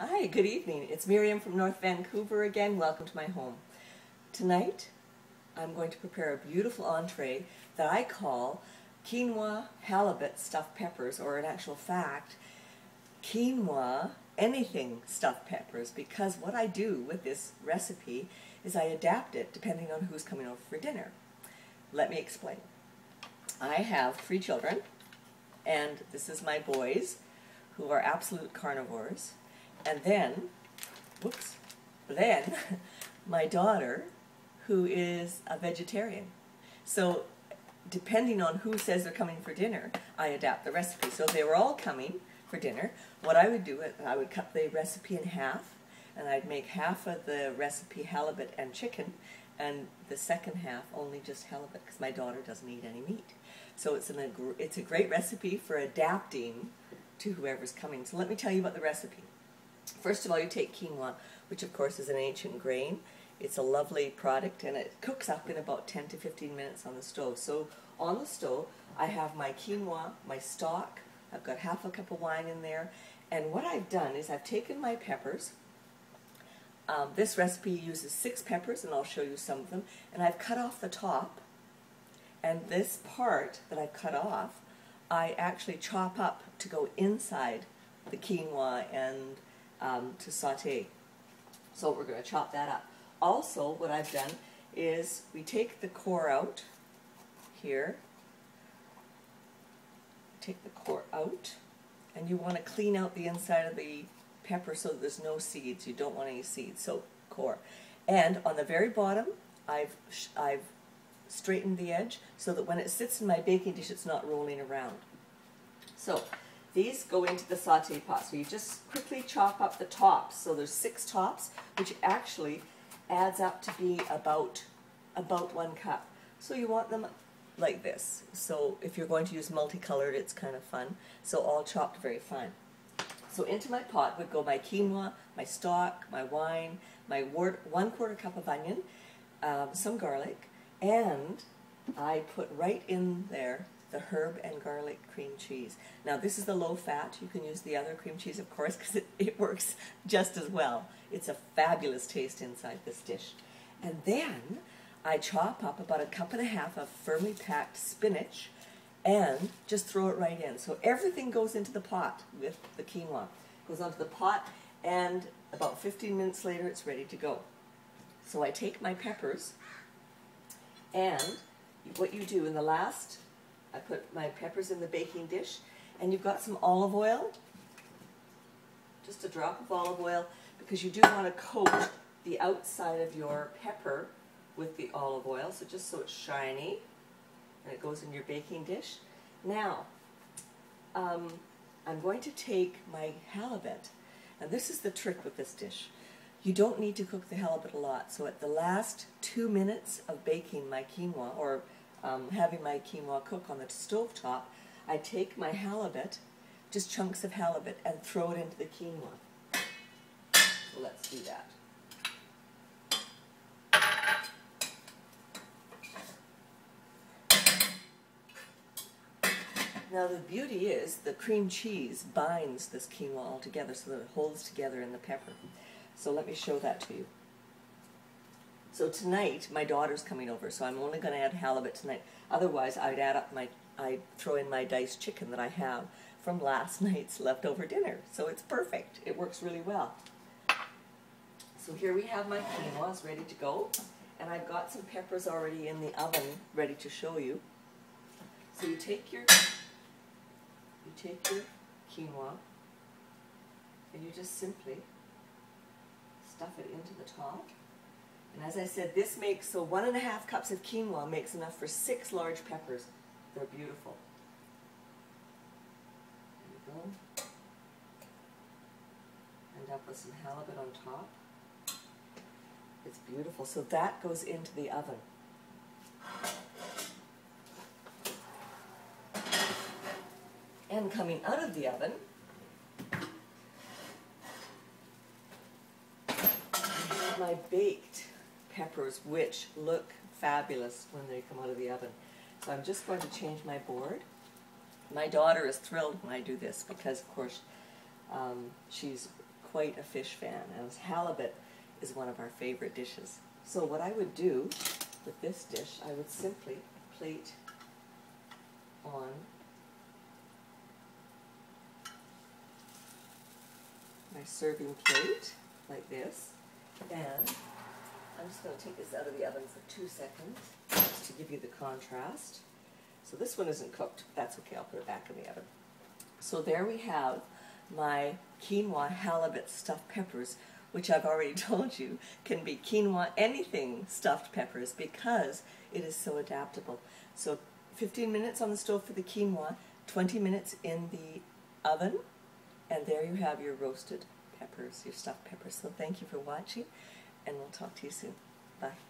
Hi, good evening. It's Miriam from North Vancouver again. Welcome to my home. Tonight, I'm going to prepare a beautiful entree that I call quinoa halibut stuffed peppers, or in actual fact, quinoa anything stuffed peppers, because what I do with this recipe is I adapt it depending on who's coming over for dinner. Let me explain. I have 3 children, and this is my boys, who are absolute carnivores. And then, my daughter, who is a vegetarian. So, depending on who says they're coming for dinner, I adapt the recipe. So if they were all coming for dinner, what I would do is I would cut the recipe in half, and I'd make half of the recipe halibut and chicken, and the second half only just halibut, because my daughter doesn't eat any meat. So it's a great recipe for adapting to whoever's coming. So let me tell you about the recipe. First of all, you take quinoa, which of course is an ancient grain. It's a lovely product, and it cooks up in about 10 to 15 minutes on the stove. So on the stove, I have my quinoa, my stock. I've got half a cup of wine in there. And what I've done is I've taken my peppers. This recipe uses 6 peppers, and I'll show you some of them. And I've cut off the top. And this part that I've cut off, I actually chop up to go inside the quinoa and to saute. So we're going to chop that up. Also, what I've done is we take the core out here. Take the core out, and you want to clean out the inside of the pepper so that there's no seeds. You don't want any seeds, so core. And on the very bottom, I've straightened the edge so that when it sits in my baking dish, it's not rolling around. So these go into the saute pot. So you just quickly chop up the tops. So there's 6 tops, which actually adds up to be about 1 cup. So you want them like this. So if you're going to use multicolored, it's kind of fun. So all chopped very fine. So into my pot would go my quinoa, my stock, my wine, my 1/4 cup of onion, some garlic, and I put right in there the herb and garlic cream cheese. Now this is the low fat. You can use the other cream cheese, of course, because it works just as well. It's a fabulous taste inside this dish. And then I chop up about 1.5 cups of firmly packed spinach and just throw it right in. So everything goes into the pot with the quinoa. Goes onto the pot, and about 15 minutes later it's ready to go. So I take my peppers, and what you do in the last, I put my peppers in the baking dish, and you've got some olive oil, just a drop of olive oil, because you do want to coat the outside of your pepper with the olive oil, so just so it's shiny, and it goes in your baking dish. Now, I'm going to take my halibut, and this is the trick with this dish. You don't need to cook the halibut a lot, so at the last 2 minutes of baking my quinoa, or having my quinoa cook on the stove top, I take my halibut, just chunks of halibut, and throw it into the quinoa. So let's do that. Now the beauty is the cream cheese binds this quinoa all together so that it holds together in the pepper. So let me show that to you. So tonight, my daughter's coming over, so I'm only going to add halibut tonight. Otherwise, I'd throw in my diced chicken that I have from last night's leftover dinner. So it's perfect. It works really well. So here we have my quinoa ready to go, and I've got some peppers already in the oven ready to show you. So you take your quinoa, and you just simply stuff it into the top. And as I said, this makes, so 1.5 cups of quinoa makes enough for 6 large peppers. They're beautiful. There you go. End up with some halibut on top. It's beautiful. So that goes into the oven. And coming out of the oven, my baked peppers, which look fabulous when they come out of the oven. So I'm just going to change my board. My daughter is thrilled when I do this because, of course, she's quite a fish fan, and halibut is one of our favorite dishes. So what I would do with this dish, I would simply plate on my serving plate like this, and I'm just going to take this out of the oven for 2 seconds just to give you the contrast. So this one isn't cooked. That's okay, I'll put it back in the oven. So there we have my quinoa halibut stuffed peppers, which I've already told you can be quinoa anything stuffed peppers because it is so adaptable. So 15 minutes on the stove for the quinoa, 20 minutes in the oven, and there you have your roasted peppers, your stuffed peppers. So thank you for watching, and we'll talk to you soon. Bye.